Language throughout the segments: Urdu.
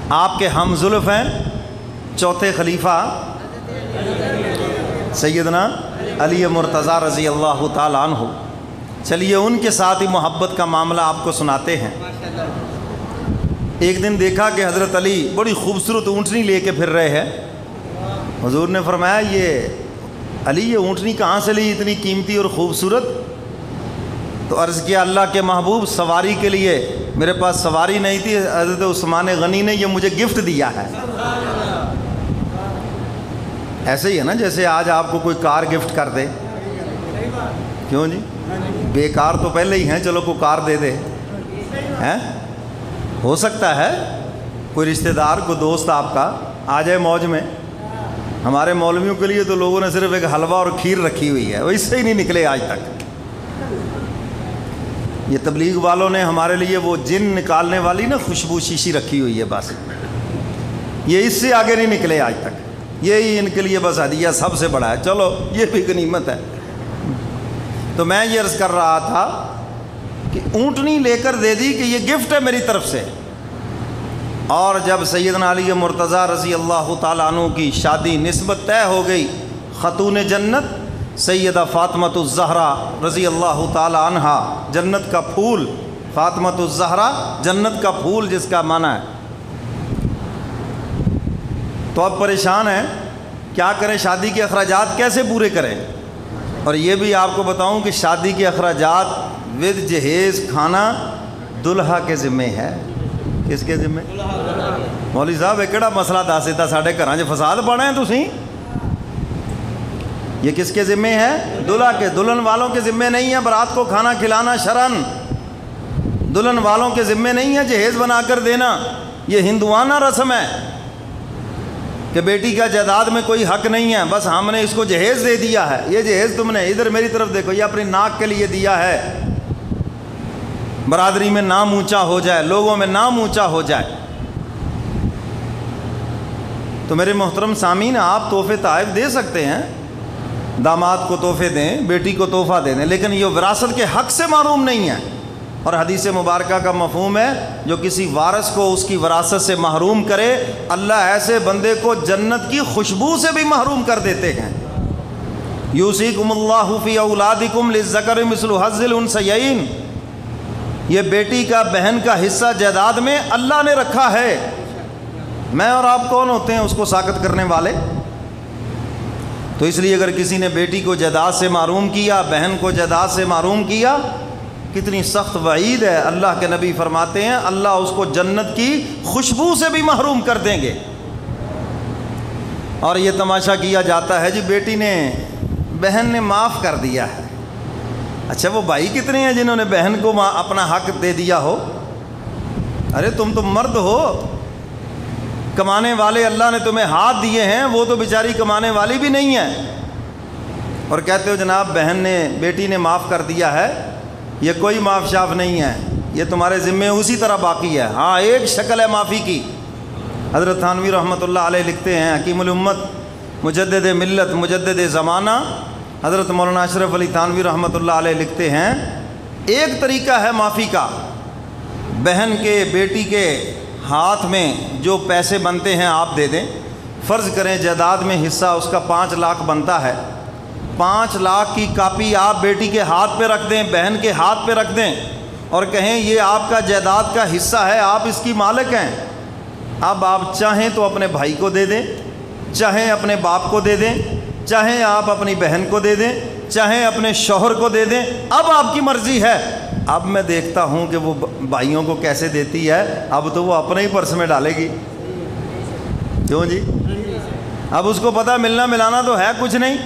آپ کے ہم زلف ہیں چوتھے خلیفہ سیدنا علی مرتضیٰ رضی اللہ تعالیٰ عنہ. چلیے ان کے ساتھ ہی محبت کا معاملہ آپ کو سناتے ہیں. ایک دن دیکھا کہ حضرت علی بڑی خوبصورت اونٹنی لے کے پھر رہے ہیں. حضور نے فرمایا یہ علی یہ اونٹنی کہاں سے لی اتنی قیمتی اور خوبصورت؟ تو عرض کیا اللہ کے محبوب سواری کے لیے میرے پاس سواری نہیں تھی، حضرت عثمان غنی نے یہ مجھے گفٹ دیا ہے. ایسے ہی ہے نا جیسے آج آپ کو کوئی کار گفٹ کر دے. کیوں جی؟ بیکار تو پہلے ہی ہیں، چلو کوئی کار دے دے. ہو سکتا ہے کوئی رشتہ دار کوئی دوست آپ کا آ جائے موج میں. ہمارے مولویوں کے لیے تو لوگوں نے صرف ایک حلوہ اور کھیر رکھی ہوئی ہے، وہ اس سے ہی نہیں نکلے آج تک. یہ تبلیغ والوں نے ہمارے لیے وہ جن نکالنے والی نا خوشبو شیشی رکھی ہوئی ہے، بس یہ اس سے آگے نہیں نکلے آج تک. یہی ان کے لیے بس ہدیہ سب سے بڑا ہے. چلو یہ بھی غنیمت ہے. تو میں یہ عرض کر رہا تھا کہ اونٹنی لے کر دے دی کہ یہ گفٹ ہے میری طرف سے. اور جب سیدنا علی مرتضیٰ رضی اللہ تعالیٰ عنہ کی شادی نسبت طے ہو گئی، خاتون جنت سیدہ فاطمہ الزہرا رضی اللہ تعالیٰ عنہا، جنت کا پھول، فاطمہ الزہرا جنت کا پھول جس کا معنی ہے. تو اب پریشان ہیں کیا کریں، شادی کے اخراجات کیسے پورے کریں. اور یہ بھی آپ کو بتاؤں کہ شادی کے اخراجات ود جہیز کھانا دلہا کے ذمے ہے. کس کے ذمے؟ مولوی صاحب یہ کہڑا مسئلہ دس دیتا ساڈے گھراں 'چ فساد پانا ہے تسی. یہ کس کے ذمے ہے؟ دلہا کے. دلہن والوں کے ذمے نہیں ہے برات کو کھانا کھلانا شرعن. دلہن والوں کے ذمے نہیں ہے جہیز بنا کر دینا. یہ ہندوانہ رسم ہے کہ بیٹی کا جائیداد میں کوئی حق نہیں ہے، بس ہم نے اس کو جہیز دے دیا ہے. یہ جہیز تم نے ادھر میری طرف دیکھو، یہ اپنی ناک کے لیے دیا ہے، برادری میں نام اونچا ہو جائے، لوگوں میں نام اونچا ہو جائے. تو میرے محترم سامعین، آپ تحفے تحائف دے سکتے ہیں، داماد کو تحفے دیں، بیٹی کو تحفہ دے دیں، لیکن یہ وراثت کے حق سے محروم نہیں ہے. اور حدیث مبارکہ کا مفہوم ہے جو کسی وارث کو اس کی وراثت سے محروم کرے، اللہ ایسے بندے کو جنت کی خوشبو سے بھی محروم کر دیتے ہیں. یوصیکم اللہ فی اولادکم للذکر مثل حظ الانثیین. یہ بیٹی کا بہن کا حصہ جائیداد میں اللہ نے رکھا ہے. میں اور آپ کون ہوتے ہیں اس کو ساقط کرنے والے؟ تو اس لیے اگر کسی نے بیٹی کو جائیداد سے محروم کیا، بہن کو جائیداد سے محروم کیا، کتنی سخت وعید ہے. اللہ کے نبی فرماتے ہیں اللہ اس کو جنت کی خوشبو سے بھی محروم کر دیں گے. اور یہ تماشا کیا جاتا ہے جی بیٹی نے بہن نے معاف کر دیا ہے. اچھا وہ بھائی کتنے ہیں جنہوں نے بہن کو اپنا حق دے دیا ہو؟ ارے تم تو مرد ہو، کمانے والے اللہ نے تمہیں ہاتھ دیے ہیں، وہ تو بیچاری کمانے والی بھی نہیں ہے. اور کہتے ہو جناب بہن نے بیٹی نے معاف کر دیا ہے. یہ کوئی معاف شاف نہیں ہے، یہ تمہارے ذمے اسی طرح باقی ہے. ہاں ایک شکل ہے معافی کی. حضرت تھانوی رحمۃ اللہ علیہ لکھتے ہیں، حکیم الامت مجدد ملت مجدد زمانہ حضرت مولانا اشرف علی تھانوی رحمۃ اللہ علیہ لکھتے ہیں ایک طریقہ ہے معافی کا، بہن کے بیٹی کے ہاتھ میں جو پیسے بنتے ہیں آپ دے دیں. فرض کریں جائیداد میں حصہ اس کا 5 لاکھ بنتا ہے، 5 لاکھ کی کاپی آپ بیٹی کے ہاتھ پہ رکھ دیں، بہن کے ہاتھ پہ رکھ دیں اور کہیں یہ آپ کا جائیداد کا حصہ ہے، آپ اس کی مالک ہیں. اب آپ چاہیں تو اپنے بھائی کو دے دیں، چاہیں اپنے باپ کو دے دیں، چاہیں آپ اپنی بہن کو دے دیں، چاہیں اپنے شوہر کو دے دیں، اب آپ کی مرضی ہے. اب میں دیکھتا ہوں کہ وہ بھائیوں کو کیسے دیتی ہے، اب تو وہ اپنے ہی پرس میں ڈالے گی. کیوں جی؟ اب اس کو پتہ ملنا ملانا تو ہے کچھ نہیں،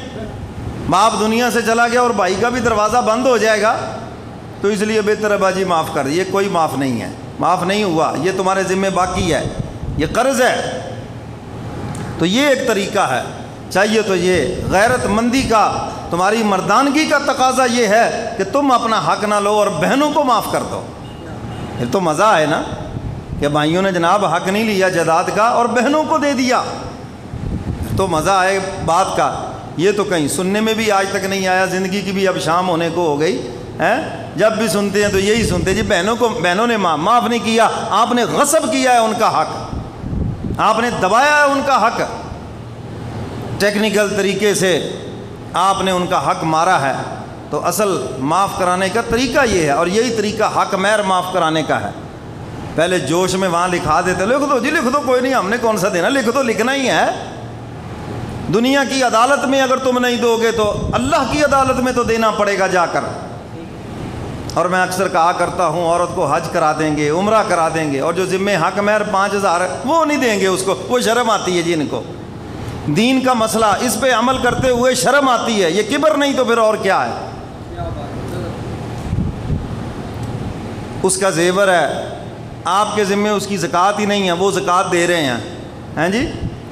باپ دنیا سے چلا گیا اور بھائی کا بھی دروازہ بند ہو جائے گا. تو اس لیے بہتر ہے باجی معاف کر. یہ کوئی معاف نہیں ہے، معاف نہیں ہوا، یہ تمہارے ذمہ باقی ہے، یہ قرض ہے. تو یہ ایک طریقہ ہے. چاہیے تو یہ غیرت مندی کا، تمہاری مردانگی کا تقاضا یہ ہے کہ تم اپنا حق نہ لو اور بہنوں کو معاف کر دو. پھر تو مزہ ہے نا کہ بھائیوں نے جناب حق نہیں لیا جائیداد کا اور بہنوں کو دے دیا، تو مزہ آئے بات کا. یہ تو کہیں سننے میں بھی آج تک نہیں آیا. زندگی کی بھی اب شام ہونے کو ہو گئی ہے، جب بھی سنتے ہیں تو یہی سنتے جی بہنوں نے معاف نہیں کیا، آپ نے غصب کیا ہے ان کا حق. آپ نے دبایا ہے ان کا حق، ٹیکنیکل طریقے سے آپ نے ان کا حق مارا ہے، تو اصل معاف کرانے کا طریقہ یہ ہے، اور یہی طریقہ حق مہر معاف کرانے کا ہے۔ پہلے جوش میں وہاں لکھا دیتے، لکھ دو جی لکھ دو، کوئی نہیں، ہم نے کون سا دینا، لکھ دو، لکھنا ہی ہے۔ دنیا کی عدالت میں اگر تم نہیں دو گے تو اللہ کی عدالت میں تو دینا پڑے گا جا کر۔ اور میں اکثر کہا کرتا ہوں، عورت کو حج کرا دیں گے، عمرہ کرا دیں گے، اور جو ذمہ حق مہر 5000 وہ نہیں دیں گے اس کو، وہ شرم آتی ہے جی ان کو۔ دین کا مسئلہ اس پہ عمل کرتے ہوئے شرم آتی ہے، یہ کبر نہیں تو پھر اور کیا ہے؟ اس کا زیور ہے، آپ کے ذمہ اس کی زکوٰۃ ہی نہیں ہے، وہ زکوٰۃ دے رہے ہیں جی،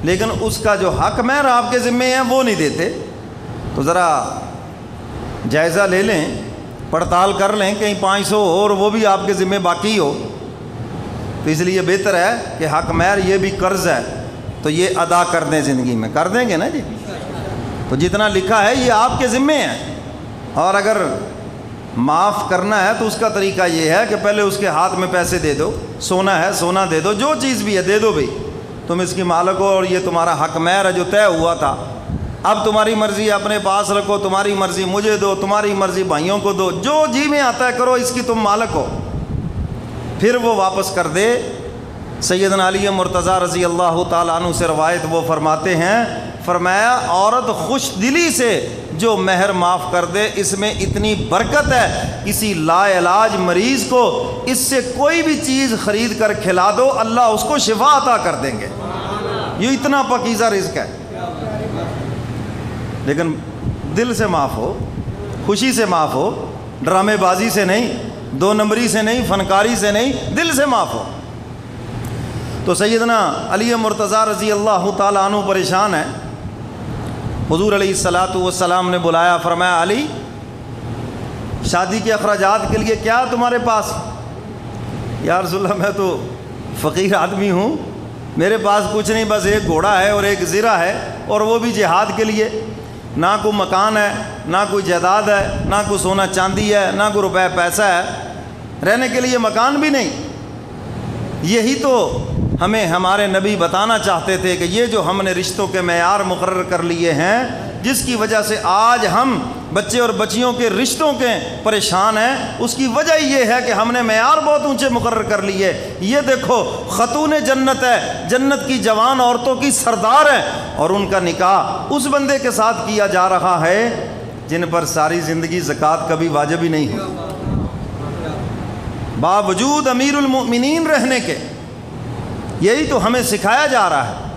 لیکن اس کا جو حق مہر آپ کے ذمہ ہیں وہ نہیں دیتے۔ تو ذرا جائزہ لے لیں، پڑتال کر لیں، کہیں 500 ہو اور وہ بھی آپ کے ذمہ باقی ہو۔ تو اس لیے بہتر ہے کہ حق مہر یہ بھی قرض ہے تو یہ ادا کر دیں، زندگی میں کر دیں گے نا جی۔ تو جتنا لکھا ہے یہ آپ کے ذمہ ہے، اور اگر معاف کرنا ہے تو اس کا طریقہ یہ ہے کہ پہلے اس کے ہاتھ میں پیسے دے دو، سونا ہے سونا دے دو، جو چیز بھی ہے دے دو بھائی، تم اس کی مالک ہو اور یہ تمہارا حق مہر ہے جو طے ہوا تھا، اب تمہاری مرضی اپنے پاس رکھو، تمہاری مرضی مجھے دو، تمہاری مرضی بھائیوں کو دو، جو جی میں آتا ہے کرو، اس کی تم مالک ہو۔ پھر وہ واپس کر دے۔ سیدنا علی مرتضیٰ رضی اللہ تعالیٰ عنہ سے روایت وہ فرماتے ہیں، فرمایا عورت خوش دلی سے جو مہر معاف کر دے اس میں اتنی برکت ہے، کسی لا علاج مریض کو اس سے کوئی بھی چیز خرید کر کھلا دو، اللہ اس کو شفا عطا کر دیں گے۔ یہ اتنا پاکیزہ رزق ہے، لیکن دل سے معاف ہو، خوشی سے معاف ہو، ڈرامے بازی سے نہیں، 2 نمبری سے نہیں، فنکاری سے نہیں، دل سے معاف ہو۔ تو سیدنا علی مرتضیٰ رضی اللہ تعالیٰ عنہ پریشان ہے، حضور علیہ السلام نے بلایا، فرمایا علی شادی کے اخراجات کے لیے کیا تمہارے پاس؟ یا رسول اللہ میں تو فقیر آدمی ہوں، میرے پاس کچھ نہیں، بس ایک گھوڑا ہے اور ایک زرہ ہے، اور وہ بھی جہاد کے لیے، نہ کوئی مکان ہے، نہ کوئی جائیداد ہے، نہ کوئی سونا چاندی ہے، نہ کوئی روپے پیسہ ہے، رہنے کے لیے مکان بھی نہیں۔ یہی تو ہمیں ہمارے نبی بتانا چاہتے تھے کہ یہ جو ہم نے رشتوں کے معیار مقرر کر لیے ہیں، جس کی وجہ سے آج ہم بچے اور بچیوں کے رشتوں کے پریشان ہیں، اس کی وجہ یہ ہے کہ ہم نے معیار بہت اونچے مقرر کر لیے۔ یہ دیکھو خاتون جنت ہے، جنت کی جوان عورتوں کی سردار ہے، اور ان کا نکاح اس بندے کے ساتھ کیا جا رہا ہے جن پر ساری زندگی زکوٰۃ کبھی واجب ہی نہیں ہوئی، باوجود امیر المؤمنین رہنے کے۔ یہی تو ہمیں سکھایا جا رہا ہے۔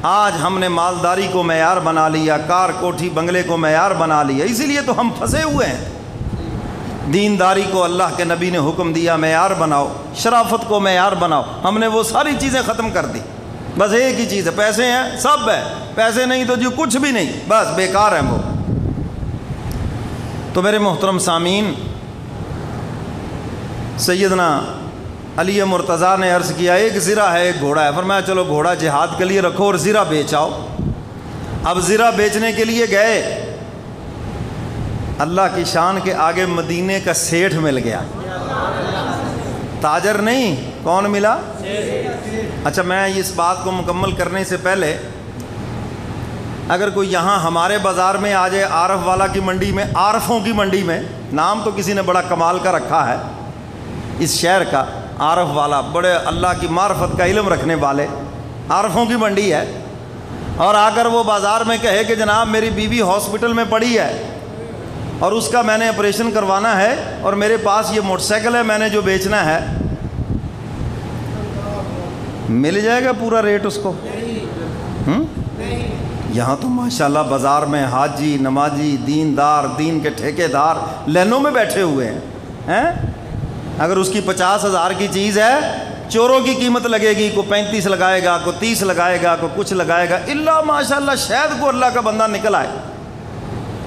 آج ہم نے مالداری کو معیار بنا لیا، کار کوٹھی بنگلے کو معیار بنا لیا، اسی لیے تو ہم پھنسے ہوئے ہیں۔ دینداری کو اللہ کے نبی نے حکم دیا معیار بناؤ، شرافت کو معیار بناؤ، ہم نے وہ ساری چیزیں ختم کر دی۔ بس ایک ہی چیز ہے، پیسے ہیں سب ہے، پیسے نہیں تو جو کچھ بھی نہیں، بس بیکار ہیں وہ۔ تو میرے محترم سامعین، سیدنا علی مرتضیٰ نے عرض کیا ایک زرہ ہے ایک گھوڑا ہے، فرمایا چلو گھوڑا جہاد کے لیے رکھو اور زرہ بیچ آؤ۔ اب زرہ بیچنے کے لیے گئے، اللہ کی شان کے آگے مدینے کا سیٹھ مل گیا، تاجر نہیں، کون ملا؟ اچھا میں اس بات کو مکمل کرنے سے پہلے، اگر کوئی یہاں ہمارے بازار میں آ جائے، عارف والا کی منڈی میں، عارفوں کی منڈی میں، نام تو کسی نے بڑا کمال کا رکھا ہے اس شہر کا، عارف والا، بڑے اللہ کی معرفت کا علم رکھنے والے، عارفوں کی منڈی ہے، اور آ کر وہ بازار میں کہے کہ جناب میری بیوی ہاسپٹل میں پڑی ہے اور اس کا میں نے آپریشن کروانا ہے، اور میرے پاس یہ موٹر سائیکل ہے میں نے جو بیچنا ہے، مل جائے گا پورا ریٹ اس کو؟ یہاں تو ماشاءاللہ بازار میں حاجی، نمازی، دیندار، دین کے ٹھیکیدار لائنوں میں بیٹھے ہوئے ہیں۔ اگر اس کی 50,000 کی چیز ہے، چوروں کی قیمت لگے گی، کوئی 35 لگائے گا، کوئی 30 لگائے گا، کوئی کچھ لگائے گا، اللہ ماشاءاللہ شاید کو اللہ کا بندہ نکل آئے۔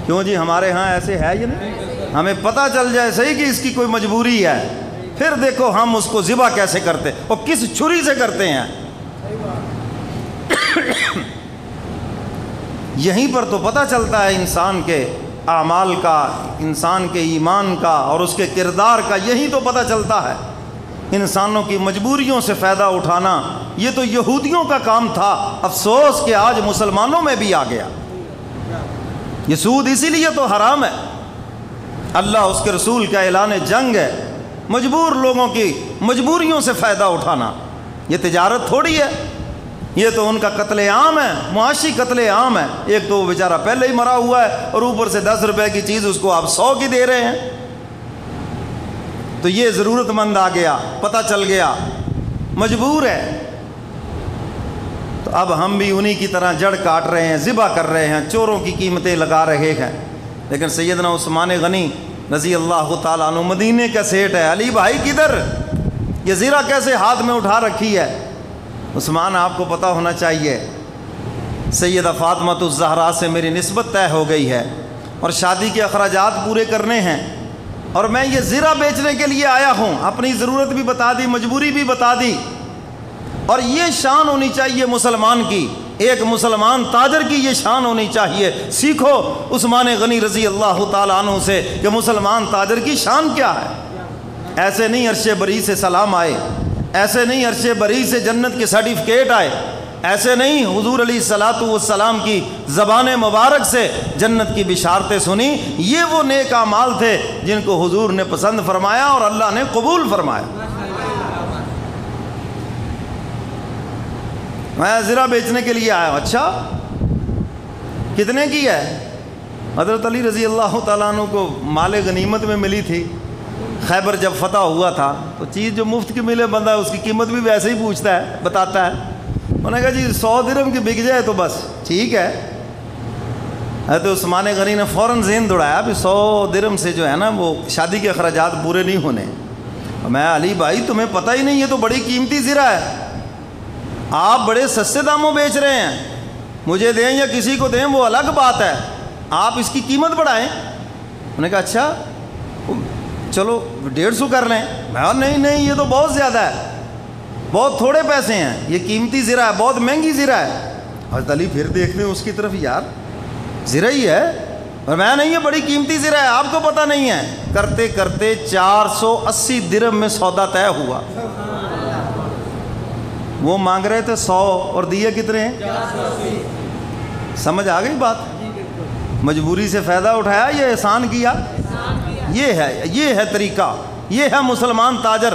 کیوں جی ہمارے ہاں ایسے ہے یہ نہیں؟ ہمیں پتہ چل جائے صحیح کہ اس کی کوئی مجبوری ہے، پھر دیکھو ہم اس کو ذبح کیسے کرتے اور کس چھری سے کرتے ہیں۔ یہیں پر تو پتہ چلتا ہے انسان کے اعمال کا، انسان کے ایمان کا اور اس کے کردار کا، یہی تو پتہ چلتا ہے۔ انسانوں کی مجبوریوں سے فائدہ اٹھانا یہ تو یہودیوں کا کام تھا، افسوس کہ آج مسلمانوں میں بھی آ گیا۔ یہ سود اسی لیے تو حرام ہے، اللہ اس کے رسول کا اعلان جنگ ہے، مجبور لوگوں کی مجبوریوں سے فائدہ اٹھانا یہ تجارت تھوڑی ہے، یہ تو ان کا قتل عام ہے، معاشی قتل عام ہے۔ ایک تو وہ بیچارہ پہلے ہی مرا ہوا ہے اور اوپر سے 10 روپے کی چیز اس کو آپ 100 کی دے رہے ہیں۔ تو یہ ضرورت مند آ گیا، پتہ چل گیا، مجبور ہے، تو اب ہم بھی انہی کی طرح جڑ کاٹ رہے ہیں، ذبح کر رہے ہیں، چوروں کی قیمتیں لگا رہے ہیں۔ لیکن سیدنا عثمان غنی رضی اللہ تعالیٰ عنہ مدینے کا سیٹ ہے، علی بھائی کدھر، یہ زیرہ کیسے ہاتھ میں اٹھا رکھی ہے؟ عثمان آپ کو پتہ ہونا چاہیے سیدہ فاطمہ الزہرا سے میری نسبت طے ہو گئی ہے اور شادی کے اخراجات پورے کرنے ہیں، اور میں یہ زیرہ بیچنے کے لیے آیا ہوں، اپنی ضرورت بھی بتا دی، مجبوری بھی بتا دی، اور یہ شان ہونی چاہیے مسلمان کی، ایک مسلمان تاجر کی یہ شان ہونی چاہیے۔ سیکھو عثمان غنی رضی اللہ تعالیٰ عنہ سے کہ مسلمان تاجر کی شان کیا ہے۔ ایسے نہیں عرش بری سے سلام آئے، ایسے نہیں عرش بری سے جنت کے سرٹیفکیٹ آئے، ایسے نہیں حضور علیہ الصلاۃ والسلام کی زبان مبارک سے جنت کی بشارتیں سنی۔ یہ وہ نیک اعمال تھے جن کو حضور نے پسند فرمایا اور اللہ نے قبول فرمایا۔ میں زرہ بیچنے کے لیے آیا ہوں۔ اچھا کتنے کی ہے؟ حضرت علی رضی اللہ تعالیٰ عنہ کو مال غنیمت میں ملی تھی، خیبر جب فتح ہوا تھا تو چیز جو مفت کی ملے بندہ اس کی قیمت بھی ویسے ہی پوچھتا ہے، بتاتا ہے۔ انہوں نے کہا جی 100 درہم کی بک جائے تو بس ٹھیک ہے۔ حضرت عثمان غنی نے فوراً ذہن دوڑایا بھی 100 درہم سے جو ہے نا وہ شادی کے اخراجات پورے نہیں ہونے۔ میں علی بھائی تمہیں پتہ ہی نہیں، یہ تو بڑی قیمتی زرہ ہے، آپ بڑے سستے داموں بیچ رہے ہیں، مجھے دیں یا کسی کو دیں وہ الگ بات ہے، آپ اس کی قیمت بڑھائیں۔ انہوں نے کہا اچھا چلو 150 کر لیں۔ میں کہا نہیں یہ تو بہت زیادہ ہے، بہت تھوڑے پیسے ہیں، یہ قیمتی زرہ ہے، بہت مہنگی زرہ ہے۔ حضرت علی پھر دیکھتے ہیں اس کی طرف، یار زرہ ہی ہے، اور میں نہیں، یہ بڑی قیمتی زرہ ہے، آپ کو پتہ نہیں ہے۔ کرتے کرتے 480 درہم میں سودا طے ہوا۔ وہ مانگ رہے تھے 100 اور دیے کتنے ہیں؟ 480۔ سمجھ آ گئی بات؟ مجبوری سے فائدہ اٹھایا یا احسان کیا؟ یہ ہے طریقہ، یہ ہے مسلمان تاجر۔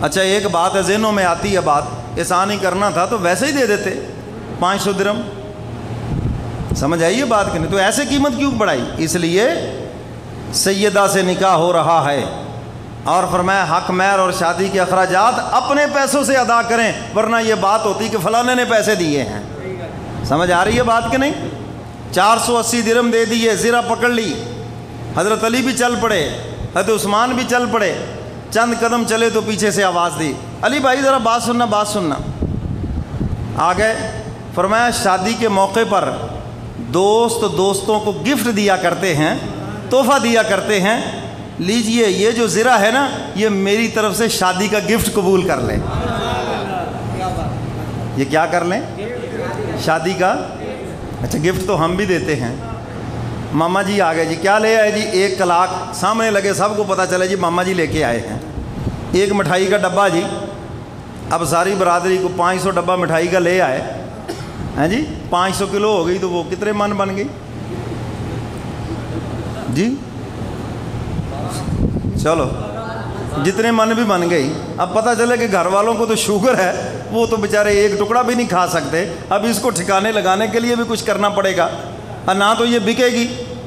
اچھا ایک بات ہے ذہنوں میں آتی ہے بات، احسان ہی کرنا تھا تو ویسے ہی دے دیتے 500 درہم، سمجھ آئیے بات کہ نہیں؟ تو ایسے قیمت کیوں بڑھائی؟ اس لیے سیدہ سے نکاح ہو رہا ہے، اور فرمایا حق مہر اور شادی کے اخراجات اپنے پیسوں سے ادا کریں، ورنہ یہ بات ہوتی کہ فلانے نے پیسے دیے ہیں۔ سمجھ آ رہی ہے بات کہ نہیں؟ 480 درہم دے دیے، زرہ پکڑ لی، حضرت علی بھی چل پڑے، حضرت عثمان بھی چل پڑے، چند قدم چلے تو پیچھے سے آواز دی، علی بھائی ذرا بات سننا۔ آ گئے، فرمایا شادی کے موقع پر دوستوں کو گفٹ دیا کرتے ہیں، تحفہ دیا کرتے ہیں، لیجئے یہ جو زرہ ہے نا یہ میری طرف سے شادی کا گفٹ قبول کر لیں۔ یہ کیا کر لیں؟ شادی کا۔ اچھا گفٹ تو ہم بھی دیتے ہیں۔ ماما جی آ گئے جی، کیا لے آئے جی؟ 1 کلاک، سامنے لگے سب کو پتہ چلے جی ماما جی لے کے آئے ہیں 1 مٹھائی کا ڈبہ جی۔ اب ساری برادری کو 500 ڈبہ مٹھائی کا لے آئے ہیں جی، 500 کلو ہو گئی تو وہ کتنے من بن گئی جی؟ چلو جتنے من بھی بن گئی۔ اب پتہ چلے کہ گھر والوں کو تو شوگر ہے، وہ تو بیچارے 1 ٹکڑا بھی نہیں کھا سکتے، اب اس کو ٹھکانے لگانے کے لیے بھی کچھ کرنا پڑے گا، اور نہ تو یہ بکے گی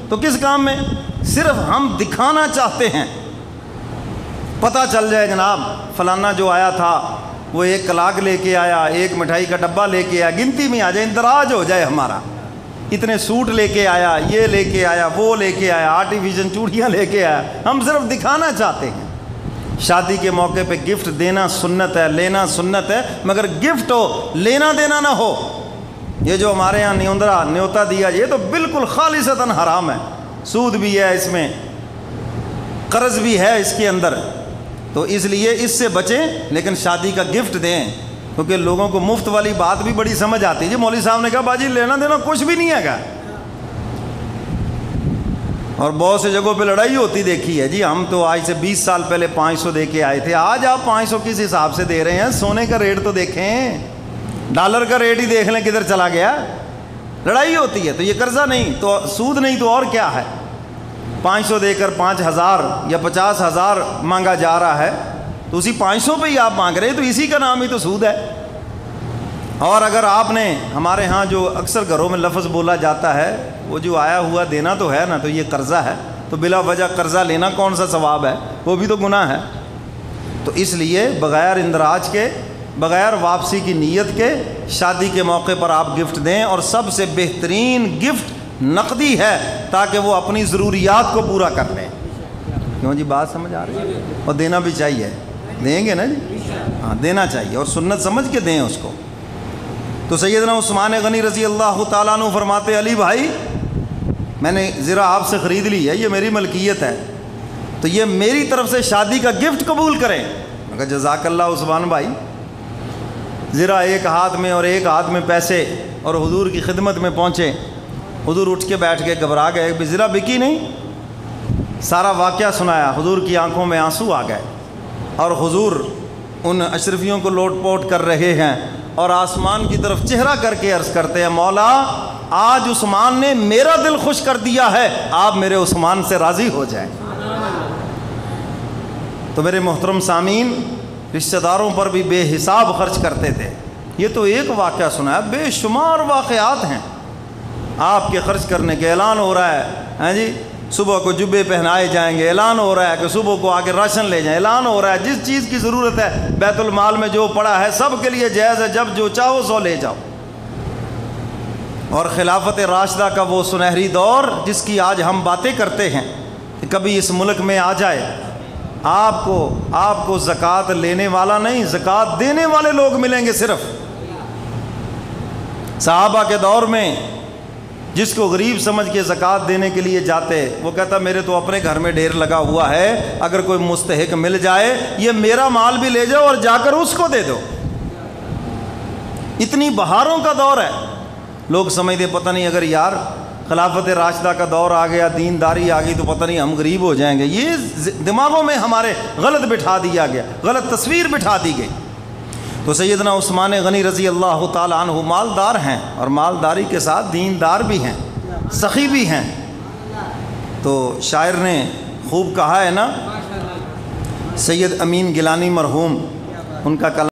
تو کس کام میں؟ صرف ہم دکھانا چاہتے ہیں، پتہ چل جائے جناب فلانا جو آیا تھا وہ 1 کلاک لے کے آیا، 1 مٹھائی کا ڈبہ لے کے آیا، گنتی میں آ جائے، اندراج ہو جائے ہمارا، اتنے سوٹ لے کے آیا، یہ لے کے آیا، وہ لے کے آیا، آرٹیفیشل چوڑیاں لے کے آیا۔ ہم صرف دکھانا چاہتے ہیں۔ شادی کے موقع پہ گفٹ دینا سنت ہے، لینا سنت ہے، مگر گفٹ ہو، لینا دینا نہ ہو۔ یہ جو ہمارے ہاں نیوتا دیا یہ تو بالکل خالصتاً حرام ہے، سود بھی ہے اس میں، قرض بھی ہے اس کے اندر، تو اس لیے اس سے بچیں، لیکن شادی کا گفٹ دیں، کیونکہ لوگوں کو مفت والی بات بھی بڑی سمجھ آتی ہے۔ جی مولوی صاحب نے کہا باجی لینا دینا کچھ بھی نہیں ہے گا، اور بہت سے جگہوں پہ لڑائی ہوتی دیکھی ہے جی. ہم تو آج سے 20 سال پہلے 500 دے کے آئے تھے, آج آپ 500 کس حساب سے دے رہے ہیں؟ سونے کا ریٹ تو دیکھیں, ڈالر کا ریٹ ہی دیکھ لیں کدھر چلا گیا. لڑائی ہوتی ہے تو یہ قرضہ نہیں تو سود نہیں تو اور کیا ہے؟ 500 دے کر 5000 یا 50,000 مانگا جا رہا ہے تو اسی 500 پہ ہی آپ مانگ رہے ہیں, تو اسی کا نام ہی تو سود ہے. اور اگر آپ نے, ہمارے ہاں جو اکثر گھروں میں لفظ بولا جاتا ہے وہ جو آیا ہوا دینا تو ہے نا, تو یہ قرضہ ہے, تو بلا وجہ قرضہ لینا کون سا ثواب ہے؟ وہ بھی تو گناہ ہے. تو اس لیے بغیر اندراج کے, بغیر واپسی کی نیت کے شادی کے موقع پر آپ گفٹ دیں, اور سب سے بہترین گفٹ نقدی ہے تاکہ وہ اپنی ضروریات کو پورا کر لیں. کیوں جی, بات سمجھ آ رہی ہے؟ اور دینا بھی چاہیے, دیں گے نا جی, ہاں دینا چاہیے, اور سنت سمجھ کے دیں اس کو. تو سیدنا عثمان غنی رضی اللہ تعالیٰ عنہ فرماتے, علی بھائی میں نے زرہ آپ سے خرید لی ہے, یہ میری ملکیت ہے, تو یہ میری طرف سے شادی کا گفٹ قبول کریں. میں کہا جزاک اللہ عثمان بھائی. زرہ ایک ہاتھ میں اور ایک ہاتھ میں پیسے, اور حضور کی خدمت میں پہنچے. حضور اٹھ کے بیٹھ کے گھبرا گئے کہ زرہ بکی نہیں. سارا واقعہ سنایا, حضور کی آنکھوں میں آنسو آ گئے, اور حضور ان اشرفیوں کو لوٹ پوٹ کر رہے ہیں, اور آسمان کی طرف چہرہ کر کے عرض کرتے ہیں, مولا آج عثمان نے میرا دل خوش کر دیا ہے, آپ میرے عثمان سے راضی ہو جائیں. تو میرے محترم سامعین, رشتہ داروں پر بھی بے حساب خرچ کرتے تھے. یہ تو ایک واقعہ سنا ہے, بے شمار واقعات ہیں. آپ کے خرچ کرنے کے اعلان ہو رہا ہے, ہاں جی, صبح کو جبے پہنائے جائیں گے, اعلان ہو رہا ہے کہ صبح کو آگے راشن لے جائیں, اعلان ہو رہا ہے جس چیز کی ضرورت ہے بیت المال میں جو پڑا ہے سب کے لیے جائز ہے, جب جو چاہو سو لے جاؤ. اور خلافت راشدہ کا وہ سنہری دور جس کی آج ہم باتیں کرتے ہیں, کہ کبھی اس ملک میں آ جائے, آپ کو زکوٰۃ لینے والا نہیں, زکوٰۃ دینے والے لوگ ملیں گے. صرف صحابہ کے دور میں جس کو غریب سمجھ کے زکوٰۃ دینے کے لیے جاتے, وہ کہتا میرے تو اپنے گھر میں ڈھیر لگا ہوا ہے, اگر کوئی مستحق مل جائے یہ میرا مال بھی لے جاؤ اور جا کر اس کو دے دو. اتنی بہاروں کا دور ہے. لوگ سمجھتے پتہ نہیں اگر یار خلافت راشدہ کا دور آ گیا, دینداری آ گئی, تو پتہ نہیں ہم غریب ہو جائیں گے. یہ دماغوں میں ہمارے غلط بٹھا دیا گیا, غلط تصویر بٹھا دی گئی. تو سیدنا عثمان غنی رضی اللہ تعالیٰ عنہ مالدار ہیں, اور مالداری کے ساتھ دیندار بھی ہیں, سخی بھی ہیں. تو شاعر نے خوب کہا ہے نا, سید امین گیلانی مرحوم, ان کا کلام